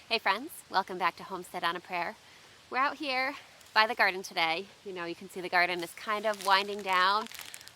Hey friends, welcome back to Homestead on a Prayer. We're out here by the garden today. You can see the garden is kind of winding down,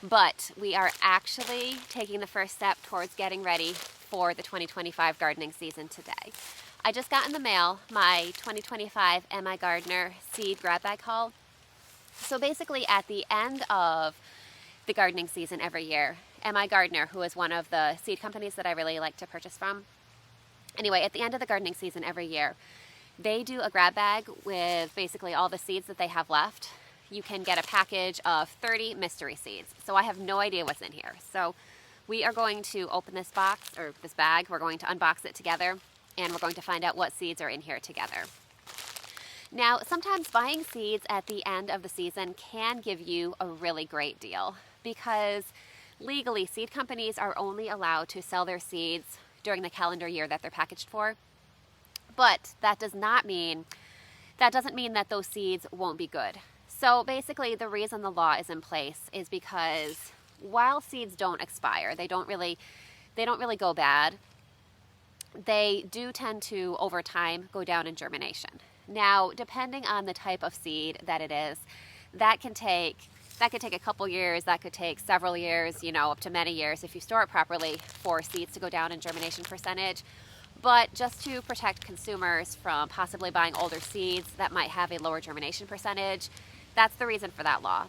but we are actually taking the first step towards getting ready for the 2025 gardening season today. I just got in the mail my 2025 MIgardener seed grab bag haul. So basically at the end of the gardening season every year, MIgardener, who is one of the seed companies that I really like to purchase from, anyway, at the end of the gardening season every year, they do a grab bag with basically all the seeds that they have left. You can get a package of 30 mystery seeds. So I have no idea what's in here. So we are going to open this box, or this bag. We're going to unbox it together, and we're going to find out what seeds are in here together. Now, sometimes buying seeds at the end of the season can give you a really great deal because legally, seed companies are only allowed to sell their seeds during the calendar year that they're packaged for. But that doesn't mean that those seeds won't be good. So basically the reason the law is in place is because while seeds don't expire, they don't really go bad, they do tend to over time go down in germination. Now, depending on the type of seed that it is, that could take a couple years, that could take several years, up to many years if you store it properly for seeds to go down in germination percentage. But just to protect consumers from possibly buying older seeds that might have a lower germination percentage, that's the reason for that law.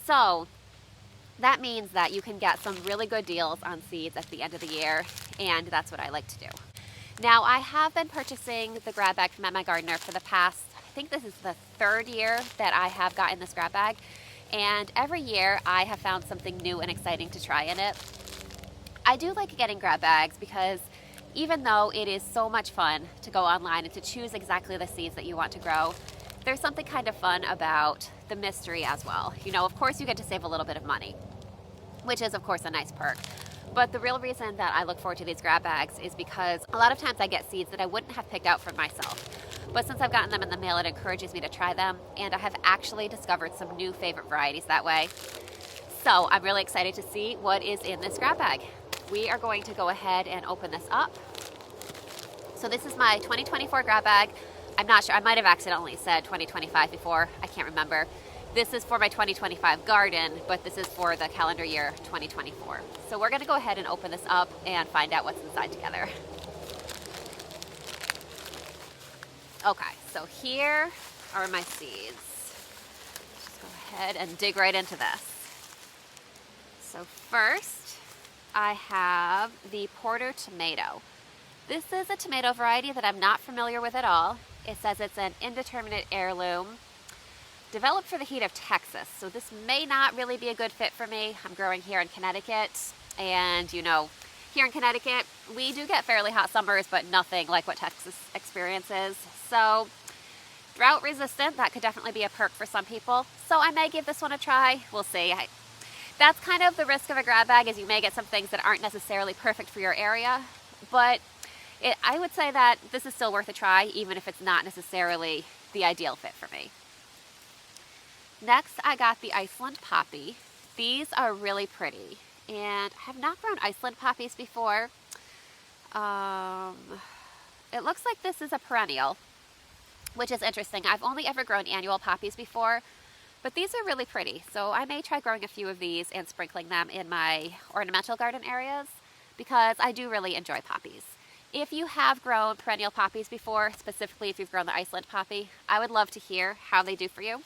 So that means that you can get some really good deals on seeds at the end of the year, and that's what I like to do. Now, I have been purchasing the grab bag from MIgardener for the past, I think this is the third year that I have gotten this grab bag. And every year I have found something new and exciting to try in it. I do like getting grab bags because even though it is so much fun to go online and to choose exactly the seeds that you want to grow, there's something kind of fun about the mystery as well. Of course you get to save a little bit of money, which is of course a nice perk. But the real reason that I look forward to these grab bags is because a lot of times I get seeds that I wouldn't have picked out for myself. But since I've gotten them in the mail, it encourages me to try them, and I have actually discovered some new favorite varieties that way. So I'm really excited to see what is in this grab bag. We are going to go ahead and open this up. So this is my 2024 grab bag. I'm not sure, I might have accidentally said 2025 before, I can't remember. This is for my 2025 garden, but this is for the calendar year 2024. So we're gonna go ahead and open this up and find out what's inside together. Okay, so here are my seeds. Just go ahead and dig right into this. So first, I have the Porter tomato. This is a tomato variety that I'm not familiar with at all. It says it's an indeterminate heirloom developed for the heat of Texas. So this may not really be a good fit for me. I'm growing here in Connecticut, and here in Connecticut, we do get fairly hot summers, but nothing like what Texas experiences. So drought resistant, that could definitely be a perk for some people. So I may give this one a try. We'll see. That's kind of the risk of a grab bag, is you may get some things that aren't necessarily perfect for your area, but I would say that this is still worth a try, even if it's not necessarily the ideal fit for me. Next, I got the Iceland poppy. These are really pretty, and I have not grown Iceland poppies before. It looks like this is a perennial, which is interesting. I've only ever grown annual poppies before, but these are really pretty. So I may try growing a few of these and sprinkling them in my ornamental garden areas because I do really enjoy poppies. If you have grown perennial poppies before, specifically if you've grown the Iceland poppy, I would love to hear how they do for you.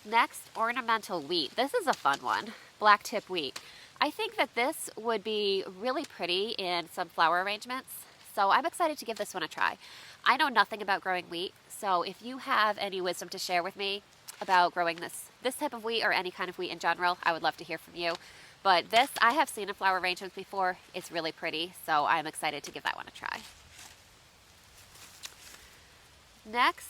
Next, ornamental wheat. This is a fun one, black tip wheat. I think that this would be really pretty in some flower arrangements, so I'm excited to give this one a try. I know nothing about growing wheat, so if you have any wisdom to share with me about growing this type of wheat or any kind of wheat in general, I would love to hear from you. But this I have seen in flower arrangements before. It's really pretty, so I'm excited to give that one a try. Next,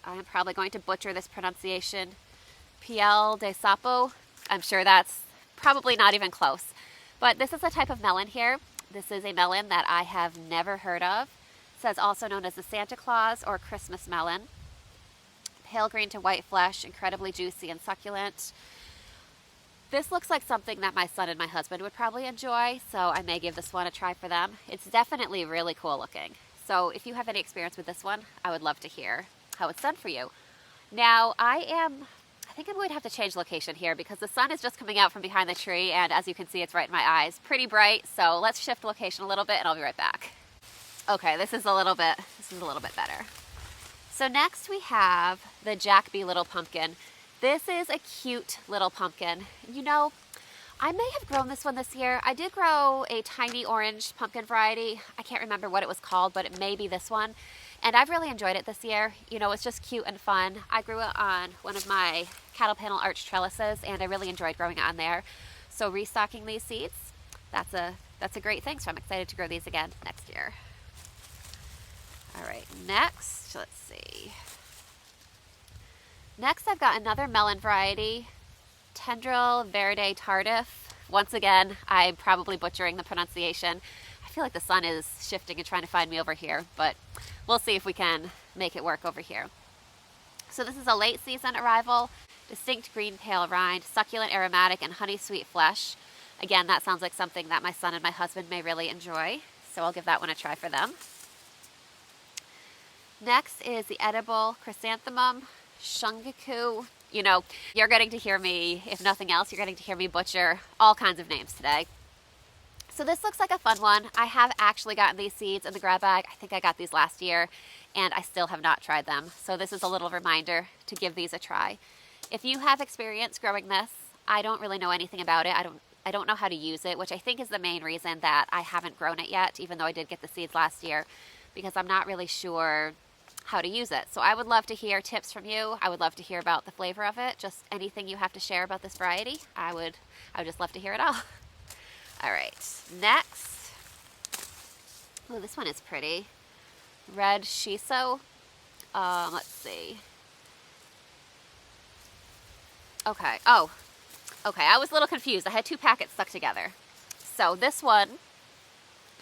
I'm probably going to butcher this pronunciation, Piel de Sapo. I'm sure that's probably not even close. But this is a type of melon here. This is a melon that I have never heard of. It says also known as the Santa Claus or Christmas melon. Pale green to white flesh, incredibly juicy and succulent. This looks like something that my son and my husband would probably enjoy, so I may give this one a try for them. It's definitely really cool looking. So if you have any experience with this one, I would love to hear how it's done for you. Now, I think I'm going to have to change location here because the sun is just coming out from behind the tree, and as you can see, it's right in my eyes. Pretty bright, so let's shift location a little bit and I'll be right back. Okay, this is a little bit better. So next we have the Jack B. Little Pumpkin. This is a cute little pumpkin. You know, I may have grown this one this year. I did grow a tiny orange pumpkin variety. I can't remember what it was called, but it may be this one. And I've really enjoyed it this year. You know, it's just cute and fun. I grew it on one of my cattle panel arch trellises, and I really enjoyed growing it on there. So restocking these seeds, that's a great thing. So I'm excited to grow these again next year. All right, next, let's see. Next, I've got another melon variety, Tendril Verde Tardif. Once again, I'm probably butchering the pronunciation. I feel like the sun is shifting and trying to find me over here, but we'll see if we can make it work over here. So this is a late season arrival, distinct green pale rind, succulent aromatic, and honey sweet flesh. Again, that sounds like something that my son and my husband may really enjoy, so I'll give that one a try for them. Next is the edible chrysanthemum, Shungaku. You know, you're getting to hear me, if nothing else, you're getting to hear me butcher all kinds of names today. So this looks like a fun one. I have actually gotten these seeds in the grab bag. I think I got these last year, and I still have not tried them. So this is a little reminder to give these a try. If you have experience growing this, I don't really know anything about it. I don't know how to use it, which I think is the main reason that I haven't grown it yet, even though I did get the seeds last year, because I'm not really sure how to use it. So I would love to hear tips from you. I would love to hear about the flavor of it. Just anything you have to share about this variety. I would just love to hear it all. All right, next. Oh, this one is pretty. Red shiso. Let's see. Okay. Oh, okay. I was a little confused. I had two packets stuck together. So this one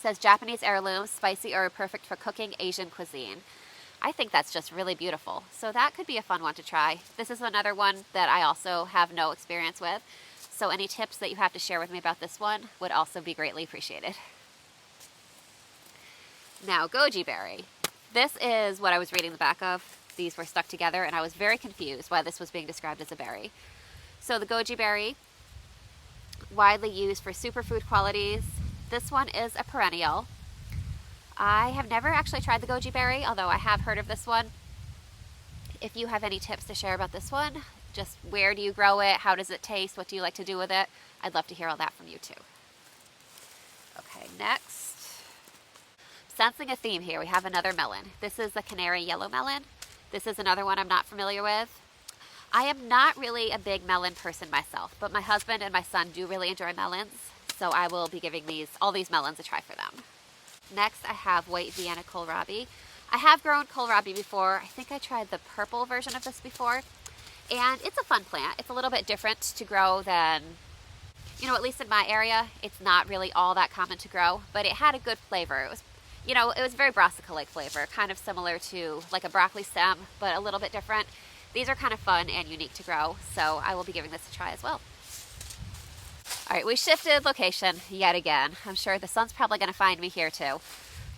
says Japanese heirloom, spicy herb, perfect for cooking Asian cuisine. I think that's just really beautiful. So that could be a fun one to try. This is another one that I also have no experience with. So any tips that you have to share with me about this one would also be greatly appreciated. Now, goji berry. This is what I was reading the back of. These were stuck together and I was very confused why this was being described as a berry. So the goji berry, widely used for superfood qualities. This one is a perennial. I have never actually tried the goji berry, although I have heard of this one. If you have any tips to share about this one, just where do you grow it? How does it taste? What do you like to do with it? I'd love to hear all that from you too. Okay, next. Sensing a theme here, we have another melon. This is the canary yellow melon. This is another one I'm not familiar with. I am not really a big melon person myself, but my husband and my son do really enjoy melons, so I will be giving all these melons a try for them. Next, I have white Vienna kohlrabi. I have grown kohlrabi before. I think I tried the purple version of this before, and it's a fun plant. It's a little bit different to grow than, at least in my area, it's not really all that common to grow, but it had a good flavor. It was very brassica-like flavor, kind of similar to like a broccoli stem, but a little bit different. These are kind of fun and unique to grow, so I will be giving this a try as well. All right, we shifted location yet again. I'm sure the sun's probably going to find me here too.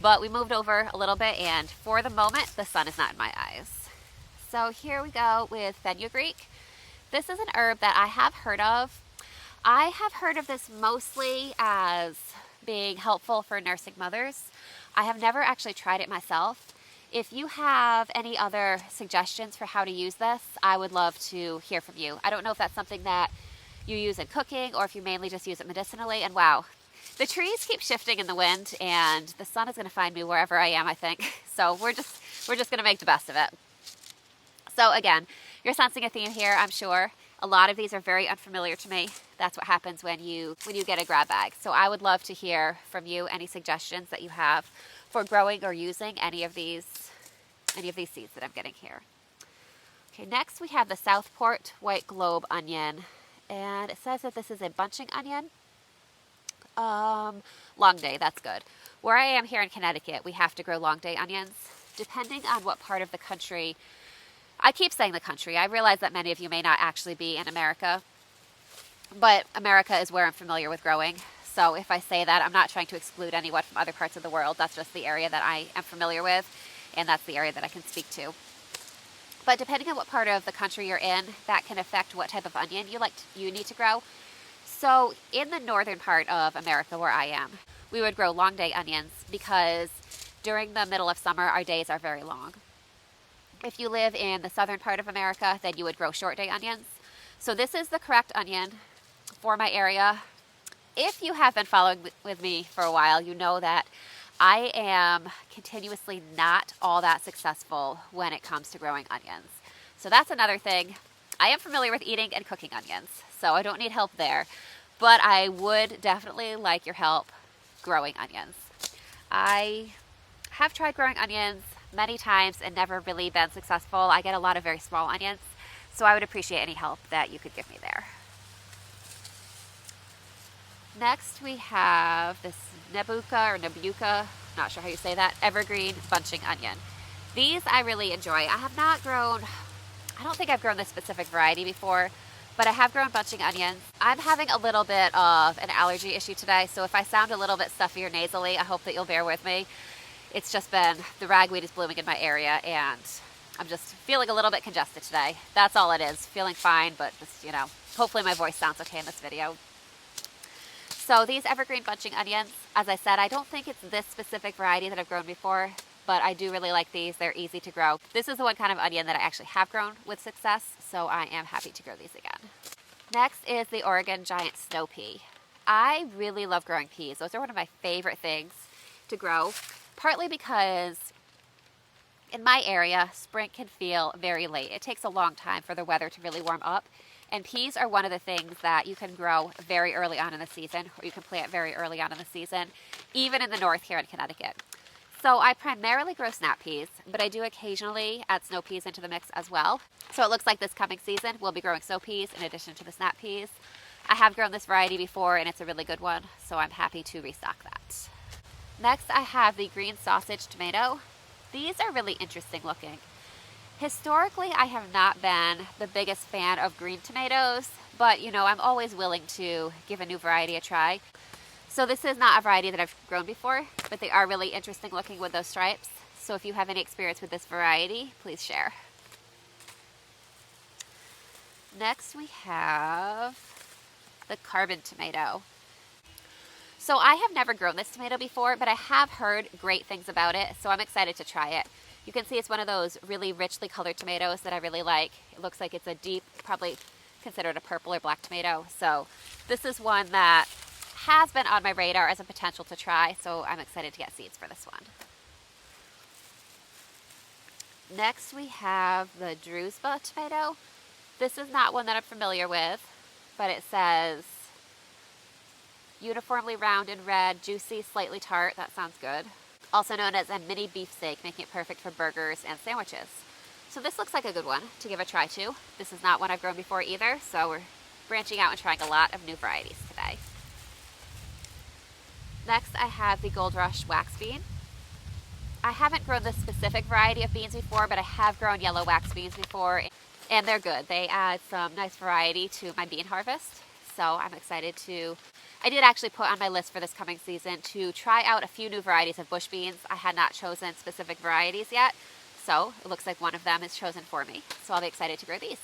But we moved over a little bit, and for the moment, the sun is not in my eyes. So here we go with fenugreek. This is an herb that I have heard of. I have heard of this mostly as being helpful for nursing mothers. I have never actually tried it myself. If you have any other suggestions for how to use this, I would love to hear from you. I don't know if that's something that you use in cooking or if you mainly just use it medicinally. And wow, the trees keep shifting in the wind and the sun is going to find me wherever I am, I think. So we're just going to make the best of it. So again, you're sensing a theme here, I'm sure. A lot of these are very unfamiliar to me. That's what happens when you get a grab bag. So I would love to hear from you any suggestions that you have for growing or using any of these seeds that I'm getting here. Okay, next we have the Southport White Globe onion. And it says that this is a bunching onion. Long day, that's good. Where I am here in Connecticut, we have to grow long day onions. Depending on what part of the country, I keep saying the country, I realize that many of you may not actually be in America. but America is where I'm familiar with growing. So if I say that, I'm not trying to exclude anyone from other parts of the world. That's just the area that I am familiar with, and that's the area that I can speak to. But depending on what part of the country you're in, that can affect what type of onion you need to grow. So in the northern part of America where I am, we would grow long day onions because during the middle of summer, our days are very long. If you live in the southern part of America, then you would grow short day onions. So this is the correct onion for my area. If you have been following with me for a while, you know that I am continuously not all that successful when it comes to growing onions. So that's another thing. I am familiar with eating and cooking onions, so I don't need help there. But I would definitely like your help growing onions. I have tried growing onions many times and never really been successful. I get a lot of very small onions, so I would appreciate any help that you could give me there. Next we have this Nebuca, not sure how you say that, evergreen bunching onion. These I really enjoy. I don't think I've grown this specific variety before, but I have grown bunching onions. I'm having a little bit of an allergy issue today, so if I sound a little bit stuffy or nasally, I hope that you'll bear with me. It's just been, the ragweed is blooming in my area, and I'm just feeling a little bit congested today. That's all it is. Feeling fine, but just, hopefully my voice sounds okay in this video. So these evergreen bunching onions, as I said, I don't think it's this specific variety that I've grown before, but I do really like these. They're easy to grow. This is the one kind of onion that I actually have grown with success, so I am happy to grow these again. Next is the Oregon giant snow pea. I really love growing peas. Those are one of my favorite things to grow, partly because in my area, spring can feel very late. It takes a long time for the weather to really warm up. And peas are one of the things that you can grow very early on in the season, or you can plant very early on in the season, even in the north here in Connecticut. So I primarily grow snap peas, but I do occasionally add snow peas into the mix as well. So it looks like this coming season, we'll be growing snow peas in addition to the snap peas. I have grown this variety before, and it's a really good one, so I'm happy to restock that. Next, I have the green sausage tomato. These are really interesting looking. Historically, I have not been the biggest fan of green tomatoes, but I'm always willing to give a new variety a try. So this is not a variety that I've grown before, but they are really interesting looking with those stripes. So if you have any experience with this variety, please share. Next we have the carbon tomato. So I have never grown this tomato before, but I have heard great things about it, so I'm excited to try it. You can see it's one of those really richly colored tomatoes that I really like. It looks like it's a deep, probably considered a purple or black tomato. So this is one that has been on my radar as a potential to try, so I'm excited to get seeds for this one. Next we have the Drusba tomato. This is not one that I'm familiar with, but it says uniformly round and red, juicy, slightly tart. That sounds good. Also known as a mini beefsteak, making it perfect for burgers and sandwiches. So this looks like a good one to give a try to. This is not one I've grown before either, so we're branching out and trying a lot of new varieties today. Next I have the Gold Rush wax bean. I haven't grown this specific variety of beans before, but I have grown yellow wax beans before, and they're good. They add some nice variety to my bean harvest, so I'm excited to... I did actually put on my list for this coming season to try out a few new varieties of bush beans. I had not chosen specific varieties yet, so it looks like one of them is chosen for me. So I'll be excited to grow these.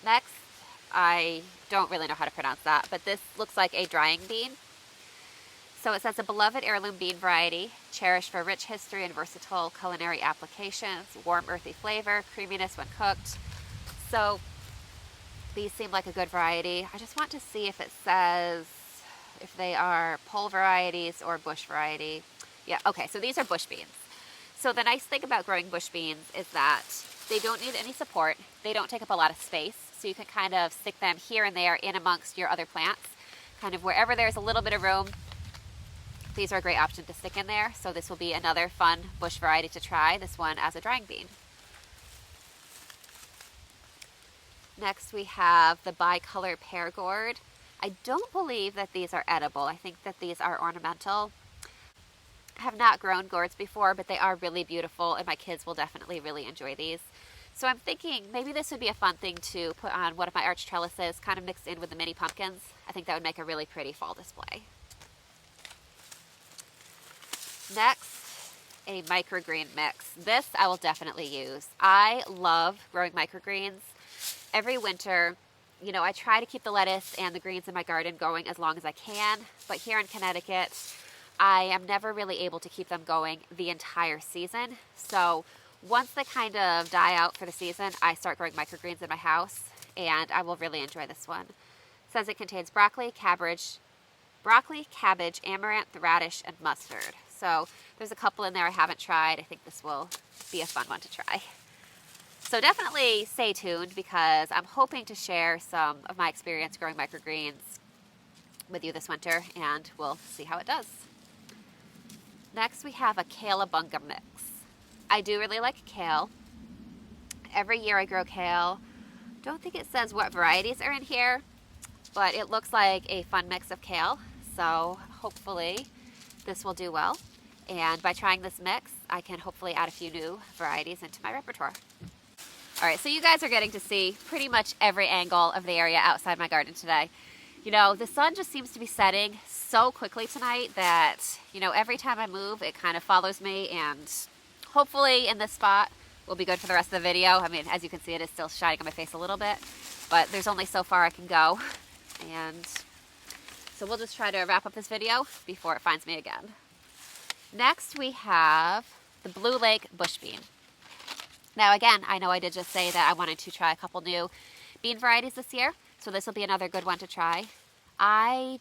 Next, I don't really know how to pronounce that, but this looks like a drying bean. So it says a beloved heirloom bean variety, cherished for rich history and versatile culinary applications, warm earthy flavor, creaminess when cooked. So these seem like a good variety. I just want to see if it says if they are pole varieties or bush variety. Yeah, okay, so these are bush beans. So the nice thing about growing bush beans is that they don't need any support. They don't take up a lot of space, so you can kind of stick them here and there in amongst your other plants, kind of wherever there's a little bit of room. These are a great option to stick in there, so this will be another fun bush variety to try, this one as a drying bean. Next we have the bicolor pear gourd. I don't believe that these are edible. I think that these are ornamental. I have not grown gourds before, but they are really beautiful, and my kids will definitely really enjoy these. So I'm thinking maybe this would be a fun thing to put on one of my arch trellises, kind of mixed in with the mini pumpkins. I think that would make a really pretty fall display. Next, a microgreen mix. This I will definitely use. I love growing microgreens. Every winter, you know, I try to keep the lettuce and the greens in my garden going as long as I can, but here in Connecticut, I am never really able to keep them going the entire season. So once they kind of die out for the season, I start growing microgreens in my house, and I will really enjoy this one. It says it contains broccoli, cabbage, amaranth, radish, and mustard. So there's a couple in there I haven't tried. I think this will be a fun one to try. So definitely stay tuned because I'm hoping to share some of my experience growing microgreens with you this winter, and we'll see how it does. Next, we have a kale-a-bunga mix. I do really like kale. Every year I grow kale. Don't think it says what varieties are in here, but it looks like a fun mix of kale. So hopefully this will do well. And by trying this mix, I can hopefully add a few new varieties into my repertoire. All right, so you guys are getting to see pretty much every angle of the area outside my garden today. You know, the sun just seems to be setting so quickly tonight that, you know, every time I move, it kind of follows me, and hopefully in this spot will be good for the rest of the video. I mean, as you can see, it is still shining on my face a little bit, but there's only so far I can go. And so we'll just try to wrap up this video before it finds me again. Next, we have the Blue Lake bush bean. Now again, I know I did just say that I wanted to try a couple new bean varieties this year, so this will be another good one to try. I'm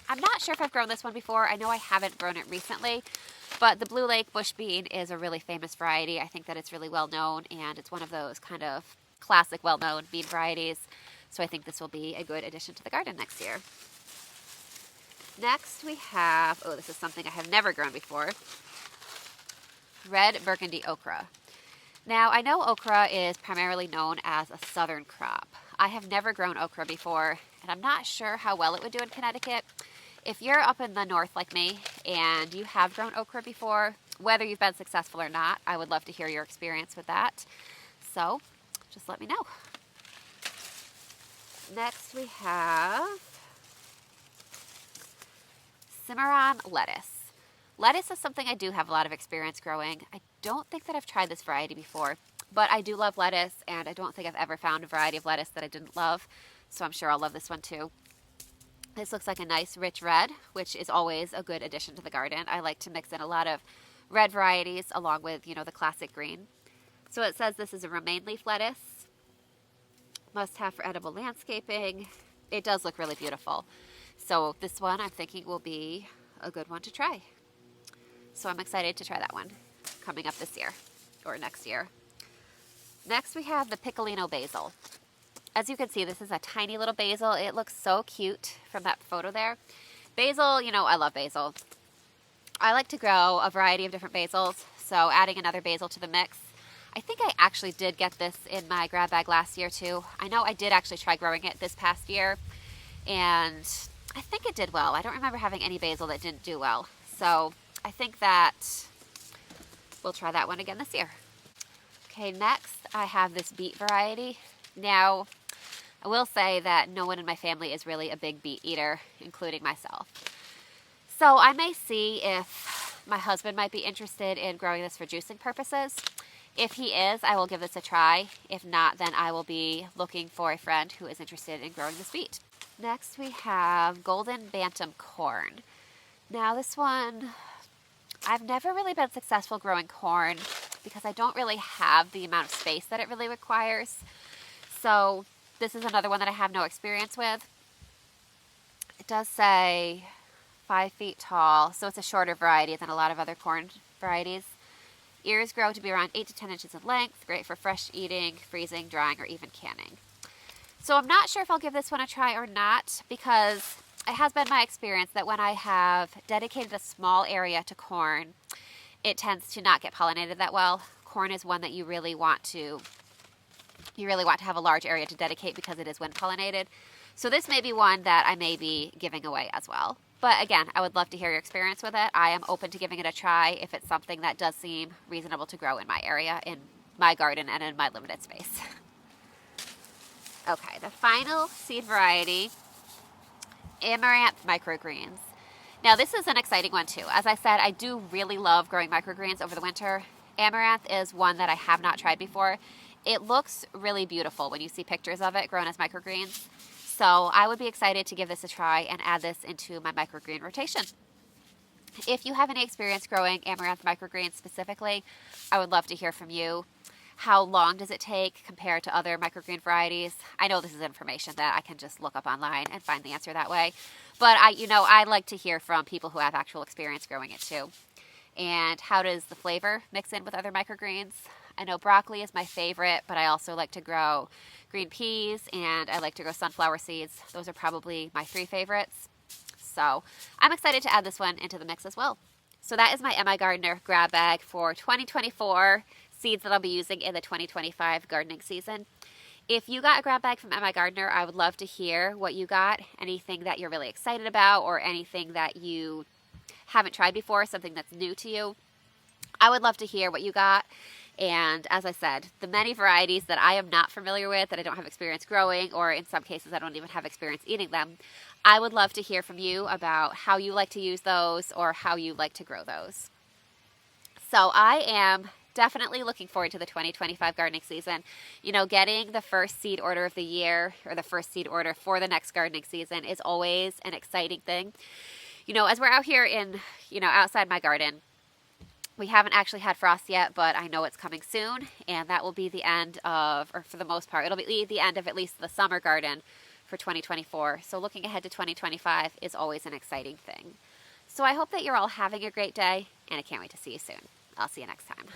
not sure if I've grown this one before. I know I haven't grown it recently, but the Blue Lake bush bean is a really famous variety. I think that it's really well known, and it's one of those kind of classic well-known bean varieties, so I think this will be a good addition to the garden next year. Next we have, oh, this is something I have never grown before, red burgundy okra. Now, I know okra is primarily known as a southern crop. I have never grown okra before, and I'm not sure how well it would do in Connecticut. If you're up in the north like me and you have grown okra before, whether you've been successful or not, I would love to hear your experience with that. So, just let me know. Next we have Simmeron Lettuce. Lettuce is something I do have a lot of experience growing. I don't think that I've tried this variety before, but I do love lettuce, and I don't think I've ever found a variety of lettuce that I didn't love, so I'm sure I'll love this one too. This looks like a nice rich red, which is always a good addition to the garden. I like to mix in a lot of red varieties along with, you know, the classic green. So it says this is a romaine leaf lettuce. Must have for edible landscaping. It does look really beautiful. So this one I'm thinking will be a good one to try. So I'm excited to try that one coming up this year or next year. Next we have the Piccolino Basil. As you can see, this is a tiny little basil. It looks so cute from that photo there. Basil, you know, I love basil. I like to grow a variety of different basils, so adding another basil to the mix. I think I actually did get this in my grab bag last year too. I know I did actually try growing it this past year, and I think it did well. I don't remember having any basil that didn't do well. So I think that we'll try that one again this year. Okay, next I have this beet variety. Now, I will say that no one in my family is really a big beet eater, including myself. So I may see if my husband might be interested in growing this for juicing purposes. If he is, I will give this a try. If not, then I will be looking for a friend who is interested in growing this beet. Next we have golden bantam corn. Now this one, I've never really been successful growing corn because I don't really have the amount of space that it really requires. So this is another one that I have no experience with. It does say 5 feet tall, so it's a shorter variety than a lot of other corn varieties. Ears grow to be around 8 to 10 inches in length, great for fresh eating, freezing, drying, or even canning. So I'm not sure if I'll give this one a try or not, because it has been my experience that when I have dedicated a small area to corn, it tends to not get pollinated that well. Corn is one that you really want to have a large area to dedicate because it is wind pollinated. So this may be one that I may be giving away as well. But again, I would love to hear your experience with it. I am open to giving it a try if it's something that does seem reasonable to grow in my area in my garden and in my limited space. Okay, the final seed variety, Amaranth microgreens. Now this is an exciting one too. As I said, I do really love growing microgreens over the winter. Amaranth is one that I have not tried before. It looks really beautiful when you see pictures of it grown as microgreens. So I would be excited to give this a try and add this into my microgreen rotation. If you have any experience growing Amaranth microgreens specifically, I would love to hear from you. How long does it take compared to other microgreen varieties? I know this is information that I can just look up online and find the answer that way. But I like to hear from people who have actual experience growing it too. And how does the flavor mix in with other microgreens? I know broccoli is my favorite, but I also like to grow green peas and I like to grow sunflower seeds. Those are probably my 3 favorites. So I'm excited to add this one into the mix as well. So that is my MIgardener grab bag for 2024 seeds that I'll be using in the 2025 gardening season. If you got a grab bag from MIgardener, I would love to hear what you got, anything that you're really excited about or anything that you haven't tried before, something that's new to you. I would love to hear what you got. And as I said, the many varieties that I am not familiar with, that I don't have experience growing, or in some cases I don't even have experience eating them, I would love to hear from you about how you like to use those or how you like to grow those. So I am definitely looking forward to the 2025 gardening season. Getting the first seed order of the year or the first seed order for the next gardening season is always an exciting thing. As we're out here in, outside my garden, we haven't actually had frost yet, but I know it's coming soon, and that will be the end of, or for the most part, it'll be the end of at least the summer garden for 2024. So looking ahead to 2025 is always an exciting thing. So I hope that you're all having a great day, and I can't wait to see you soon. I'll see you next time.